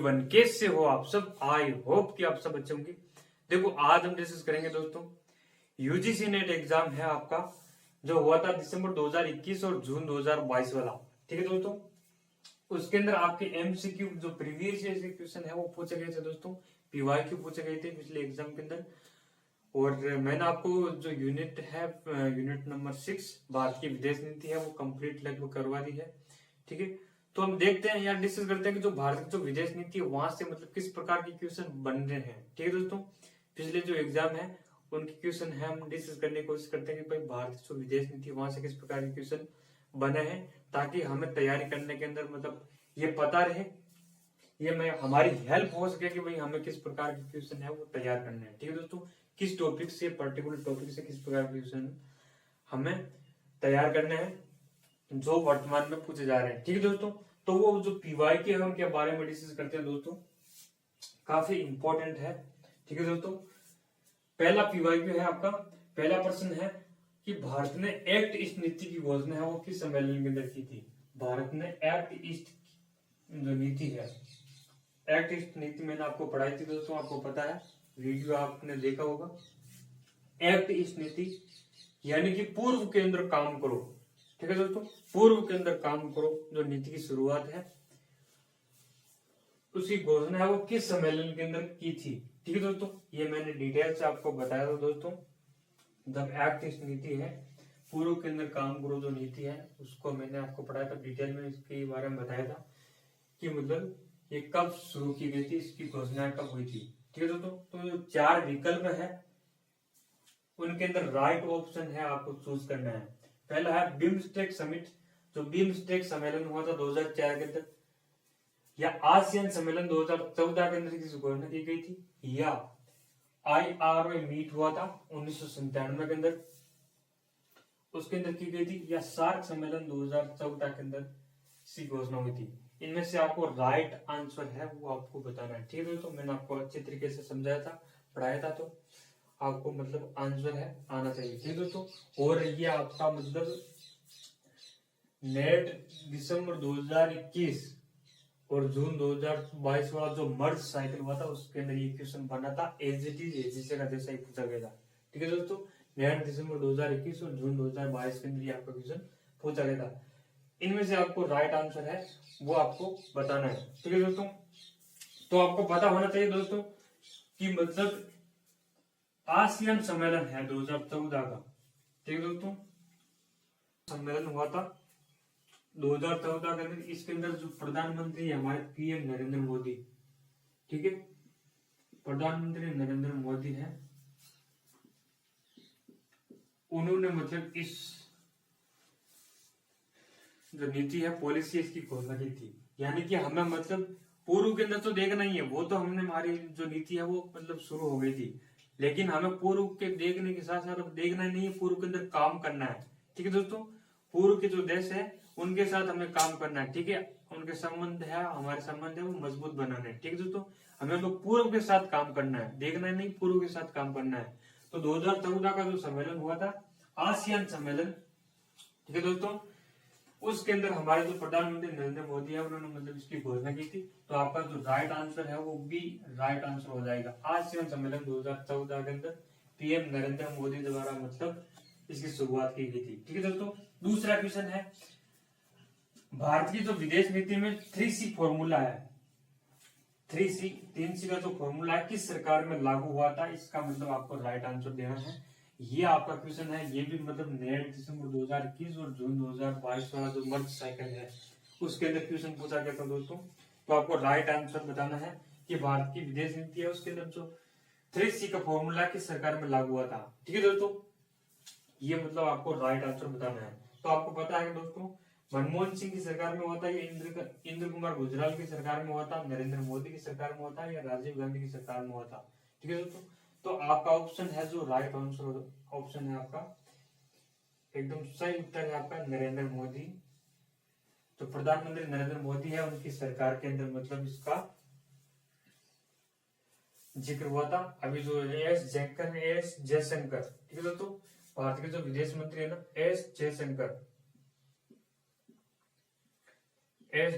Everyone, कैसे हो आप सब। आई होप कि आप सब अच्छे होंगे। देखो आज हम डिस्कस करेंगे दोस्तों यूजीसी नेट एग्जाम है आपका, जो हुआ था दिसंबर 2021 और जून 2022 वाला। ठीक है दोस्तों, उसके अंदर आपके एमसीक्यू जो प्रीवियस ईयर के क्वेश्चन है वो पूछे गए थे दोस्तों, पीवाईक्यू पूछे गए थे पिछले एग्जाम के अंदर। और मैंने आपको जो यूनिट है, यूनिट नंबर 6 भारत की विदेश नीति है, वो कंप्लीट लगभग करवा दी है। ठीक है, तो हम देखते हैं या डिस्कस करते हैं कि जो भारत की जो विदेश नीति है वहां से मतलब किस प्रकार के क्वेश्चन बन रहे हैं। ठीक है दोस्तों, पिछले जो एग्जाम है उनके क्वेश्चन है हम डिस्कस करने की कोशिश करते हैं कि भाई भारत की जो विदेश नीति है वहां से किस प्रकार के क्वेश्चन बने हैं, ताकि हमें तैयारी करने के अंदर मतलब ये पता रहे, ये मैं हमारी हेल्प हो सके कि भाई हमें किस प्रकार के क्वेश्चन है वो तैयार करने हैं। ठीक है दोस्तों, किस टॉपिक से, पर्टिकुलर टॉपिक से किस प्रकार के क्वेश्चन हमें तैयार करने हैं जो वर्तमान में पूछे जा रहे हैं। ठीक है दोस्तों, तो वो जो पीवाई के हम के बारे में डिस्कस करते हैं दोस्तों, काफी इंपॉर्टेंट है। ठीक है दोस्तों, पहला पीवाई है आपका, पहला प्रश्न है कि भारत ने एक्ट ईस्ट नीति की घोषणा है वो किस सम्मेलन के अंदर की थी। भारत ने एक्ट ईस्ट जो नीति है, एक्ट ईस्ट नीति मैंने आपको पढ़ाई थी दोस्तों, आपको पता है, वीडियो आपने देखा होगा। एक्ट ईस्ट नीति यानी कि पूर्व के अंदर काम करो। ठीक है दोस्तों, पूर्व के अंदर काम करो जो नीति की शुरुआत है, उसकी घोषणा है वो किस सम्मेलन के अंदर की थी। ठीक है दोस्तों, ये मैंने डिटेल से आपको बताया था दोस्तों। जब एक्ट ईस्ट नीति है, पूर्व के अंदर काम करो जो नीति है, उसको मैंने आपको पढ़ाया था डिटेल में, इसके बारे में बताया था कि मतलब ये कब शुरू की गई थी, इसकी घोषणा कब हुई थी। ठीक है दोस्तों, तो जो 4 विकल्प है उनके अंदर राइट ऑप्शन है आपको चूज करना है। पहला है बिम्स्टेक समिट, जो बिम्स्टेक सम्मेलन हुआ था 2004 के अंदर, या आसियान सम्मेलन 2014 के अंदर किसी घोषणा की गई थी, या IRA मीट हुआ था 1997 के अंदर, उसके अंदर की गई थी, या सार्क सम्मेलन 2014 के अंदर इसकी घोषणा हुई थी। इनमें से आपको राइट आंसर है वो आपको बताना है। ठीक है दोस्तों, मैंने आपको अच्छे तरीके से समझाया था, पढ़ाया था, तो आपको मतलब आंसर है आना चाहिए। ठीक है दोस्तों, और ये आपका मतलब नेट दिसंबर 2021 और जून 2022 वाला जो मर्ज साइकिल हुआ था उसके अंदर ये क्वेश्चन बना था, एज इट इज जैसे का जैसा ही पूछा गया था। ठीक है दोस्तों, नेट दिसंबर 2021 और जून 2022 के अंदर ये आपका क्वेश्चन पूछा गया था। इनमें से आपको राइट आंसर है वो आपको बताना है। ठीक है दोस्तों, तो आपको पता होना चाहिए दोस्तों कि मतलब आसियान सम्मेलन है 2014 का। ठीक है दोस्तों, सम्मेलन हुआ था 2014 के अंदर, इसके अंदर जो प्रधानमंत्री है हमारे PM नरेंद्र मोदी। ठीक है, प्रधानमंत्री नरेंद्र मोदी है, उन्होंने मतलब इस जो नीति है, पॉलिसी, इसकी घोषणा की थी। यानी कि हमें मतलब पूर्व के अंदर तो देखना ही है, वो तो हमने हमारी जो नीति है वो मतलब शुरू हो गई थी, लेकिन हमें पूर्व के देखने के साथ साथ अब देखना ही नहीं है, पूर्व के अंदर काम करना है। ठीक है दोस्तों, पूर्व के जो देश है उनके साथ हमें काम करना है। ठीक है, उनके संबंध है, हमारे संबंध है वो मजबूत बनाना है। ठीक है दोस्तों, हमें तो पूर्व के साथ काम करना है, देखना ही नहीं, पूर्व के साथ काम करना है। तो 2014 का जो सम्मेलन हुआ था, आसियान सम्मेलन, ठीक है दोस्तों, उसके अंदर हमारे जो प्रधानमंत्री नरेंद्र मोदी है उन्होंने मतलब इसकी घोषणा की थी। तो आपका जो राइट आंसर है वो भी राइट आंसर हो जाएगा। आसियान सम्मेलन 2014 के अंदर PM नरेंद्र मोदी द्वारा मतलब इसकी शुरुआत की गई थी। ठीक है दोस्तों, दूसरा क्वेश्चन है, भारत की जो विदेश नीति में 3C फॉर्मूला है, 3C का जो फॉर्मूला है किस सरकार में लागू हुआ था, इसका मतलब आपको राइट आंसर देना है। ये आपका क्वेश्चन है, ये भी मतलब नेट दिसंबर 2021 और जून 2022 वाला जो मर्ज साइकिल है उसके अंदर क्वेश्चन पूछा गया था दोस्तों। तो आपको राइट आंसर बताना है कि भारत की विदेश नीति है उसके अंदर जो 3C का फॉर्मूला किस सरकार में लागू हुआ था। ठीक है दोस्तों, ये मतलब आपको राइट आंसर बताना है। तो आपको पता है दोस्तों, मनमोहन सिंह की सरकार में हुआ था, या इंद्र कुमार गुजराल की सरकार में हुआ था, नरेंद्र मोदी की सरकार में हुआ था, या राजीव गांधी की सरकार में हुआ था। ठीक है दोस्तों, तो आपका ऑप्शन है जो राइट आंसर ऑप्शन है आपका, एकदम सही उत्तर है आपका नरेंद्र मोदी। तो प्रधानमंत्री नरेंद्र मोदी है, उनकी सरकार के अंदर मतलब इसका जिक्र हुआ था। अभी जो एस जयशंकर, ठीक है दोस्तों, भारत के जो विदेश मंत्री है ना, एस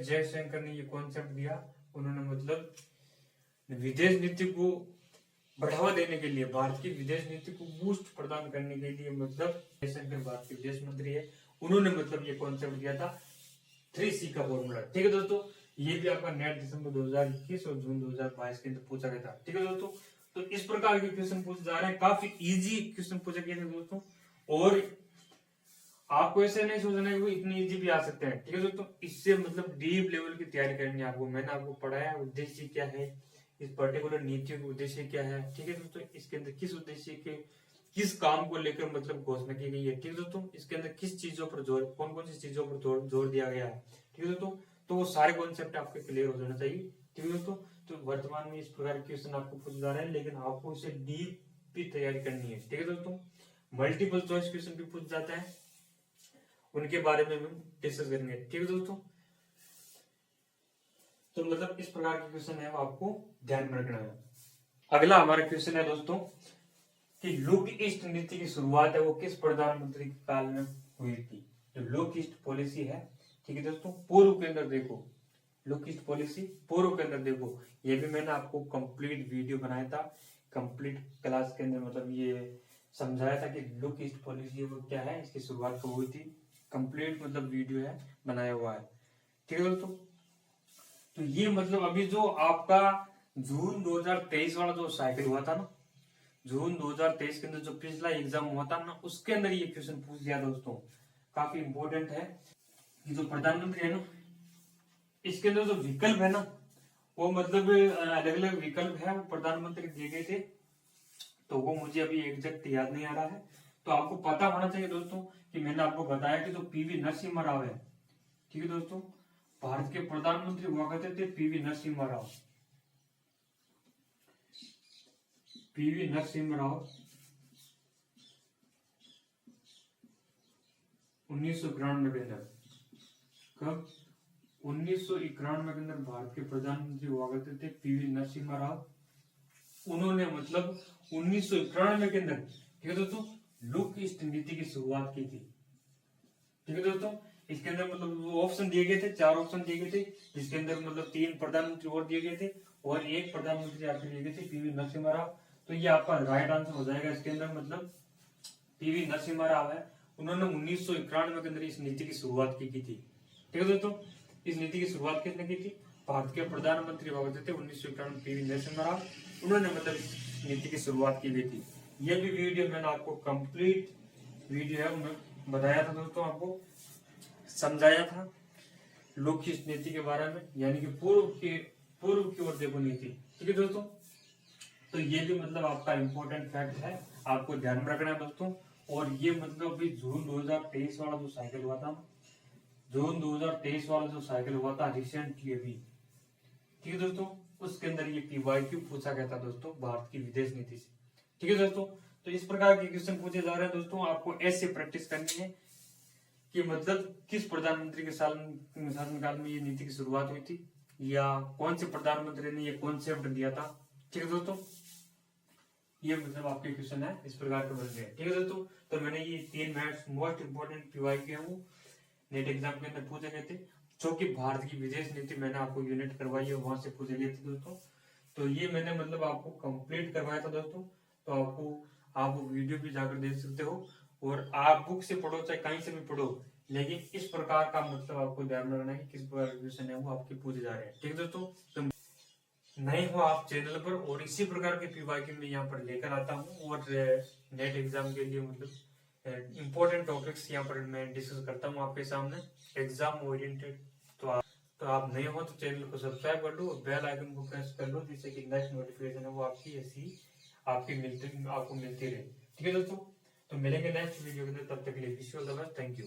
जयशंकर ने ये कॉन्सेप्ट दिया उन्होंने मतलब विदेश नीति को बढ़ावा देने के लिए, भारत की विदेश नीति को बूस्ट प्रदान करने के लिए, मतलब जयशंकर भारत के विदेश मंत्री है, उन्होंने मतलब ये कॉन्सेप्ट दिया था 3C का फॉर्मूला। ठीक है दोस्तों, ये भी आपका नेट दिसंबर 2021 और जून 2022 के अंदर पूछा गया था। ठीक है दोस्तों, तो इस प्रकार के क्वेश्चन पूछे जा रहे हैं, काफी इजी क्वेश्चन पूछे गए थे दोस्तों, और आपको ऐसे नहीं सोचना है कि वो इतनी इजी भी आ सकते हैं। ठीक है दोस्तों, इससे मतलब डीप लेवल की तैयारी करनी है आपको। मैंने आपको पढ़ाया उद्देश्य क्या है, इस पर्टिकुलर नीतियों का उद्देश्य क्या है। ठीक है दोस्तों, इसके अंदर किस उद्देश्य के किस काम को लेकर मतलब घोषणा की गई है। ठीक है दोस्तों, इसके अंदर किस चीजों पर जोर, कौन कौन सी चीजों पर जोर दिया गया है। ठीक है दोस्तों, तो वो सारे कॉन्सेप्ट आपके क्लियर हो जाना चाहिए। ठीक है दोस्तों, तो वर्तमान में इस प्रकार के क्वेश्चन आपको पूछे जा रहे हैं, लेकिन आपको इसे डीप भी तैयारी करनी है। ठीक है दोस्तों, मल्टीपल चॉइस क्वेश्चन भी पूछ जाता है, उनके बारे में हम डिस्कस करेंगे। ठीक है दोस्तों, तो मतलब इस प्रकार के क्वेश्चन है वो आपको ध्यान में रखना है। अगला हमारा क्वेश्चन है दोस्तों कि लुक ईस्ट नीति की शुरुआत है वो किस प्रधानमंत्री के काल में हुई थी। जो लुक ईस्ट पॉलिसी है, ठीक है दोस्तों, पूर्व के अंदर देखो, लुक ईस्ट पॉलिसी पूर्व के अंदर देखो, ये भी मैंने आपको कंप्लीट वीडियो बनाया था, कंप्लीट क्लास के अंदर मतलब ये समझाया था कि लुक ईस्ट पॉलिसी वो क्या है, इसकी शुरुआत कब हुई थी, कंप्लीट मतलब वीडियो है बनाया हुआ है। ठीक है दोस्तों, तो ये मतलब अभी जो आपका जून 2023 वाला जो साइकिल हुआ था ना, जून 2023 के अंदर जो पिछला एग्जाम हुआ था ना, उसके अंदर ये क्वेश्चन पूछ दिया दोस्तों, काफी इंपॉर्टेंट है। कि जो प्रधानमंत्री है ना, इसके अंदर जो विकल्प है ना, वो मतलब अलग अलग विकल्प है, वो प्रधानमंत्री दिए गए थे, तो वो मुझे अभी एग्जैक्ट याद नहीं आ रहा है। तो आपको पता होना चाहिए दोस्तों कि मैंने आपको बताया कि जो पीवी नरसिम्हा राव है, ठीक है दोस्तों, भारत के प्रधानमंत्री हुआ करते थे पीवी नरसिम्हा राव। पीवी नरसिम्हा राव 1991 के अंदर, कब 1991 के अंदर भारत के प्रधानमंत्री हुआ करते थे पीवी नरसिम्हा राव। उन्होंने मतलब 1991 के अंदर, ठीक है दोस्तों, लुक ईस्ट नीति की शुरुआत की थी। ठीक है दोस्तों, इसके अंदर मतलब ऑप्शन दिए गए थे, 4 ऑप्शन दिए गए थे, जिसके अंदर मतलब 3 प्रधानमंत्री और दिए गए थे और 1 प्रधानमंत्री आपके दिए गए थे पीवी नरसिम्हा राव। तो ये आपका राइट आंसर हो जाएगा। इसके अंदर मतलब पीवी नरसिम्हा राव है, उन्होंने 1991 के अंदर इस नीति की शुरुआत की थी। ठीक है दोस्तों, इस नीति की शुरुआत किसने की थी, भारत के प्रधानमंत्री हुआ करते थे 1991 पीवी नरसिम्हा राव, उन्होंने मतलब इस नीति की शुरुआत की गई थी। ये भी वीडियो मैंने आपको कंप्लीट वीडियो है, मैं बताया था दोस्तों, आपको समझाया था लोक ईस्ट नीति के बारे में, यानी कि पूर्व की ओर देखो नीति। ठीक है दोस्तों, तो ये भी मतलब आपका इम्पोर्टेंट फैक्ट है, आपको ध्यान में रखना है दोस्तों। और ये मतलब अभी जून 2023 वाला जो साइकिल हुआ था, जून 2023 वाला जो साइकिल हुआ था रिसेंटली अभी, ठीक है दोस्तों, उसके अंदर ये PYQ पूछा गया था दोस्तों, भारत की विदेश नीति से। ठीक है दोस्तों, तो इस प्रकार के क्वेश्चन पूछे जा रहे हैं दोस्तों, आपको ऐसे प्रैक्टिस करनी है कि मतलब किस प्रधानमंत्री के शासनकाल में ये नीति की शुरुआत हुई थी, या कौन से प्रधानमंत्री ने ये कॉन्सेप्ट दिया था। ठीक है दोस्तों, ये मतलब आपके क्वेश्चन है इस प्रकार के बन गए। ठीक है दोस्तों, तो मैंने ये 3 मैथ्स मोस्ट इंपोर्टेंट PYQ है वो नेट एग्जाम के अंदर पूछे गए थे, जो कि भारत की विदेश नीति मैंने आपको यूनिट करवाई है, वहां से पूछे गए थे दोस्तों। तो ये मैंने मतलब आपको कंप्लीट करवाया था दोस्तों, तो आपको आप वीडियो भी जाकर देख सकते हो, और आप बुक से पढ़ो चाहे कहीं से भी पढ़ो, लेकिन इस प्रकार का मतलब आपको ध्यान में रखना है कि किस प्रकार के क्वेश्चन है वो आपके पूछे जा रहे हैं। ठीक है दोस्तों, तो नए हो आप चैनल पर, और इसी प्रकार के PYQ मैं यहाँ पर लेकर आता हूँ, और नेट एग्जाम के लिए मतलब इंपॉर्टेंट टॉपिक्स यहाँ पर मैं डिस्कस करता हूँ आपके सामने, एग्जाम ओरिएंटेड। तो आप नए हो तो चैनल को सब्सक्राइब कर लो, बेल आइकन को प्रेस कर लो, जिससे कि नेक्स्ट नोटिफिकेशन है वो आपकी ऐसी आपको मिलती रहे। ठीक है दोस्तों, तो मिलेंगे नेक्स्ट वीडियो के अंदर, तब तक के लिए wish you all the best, thank you.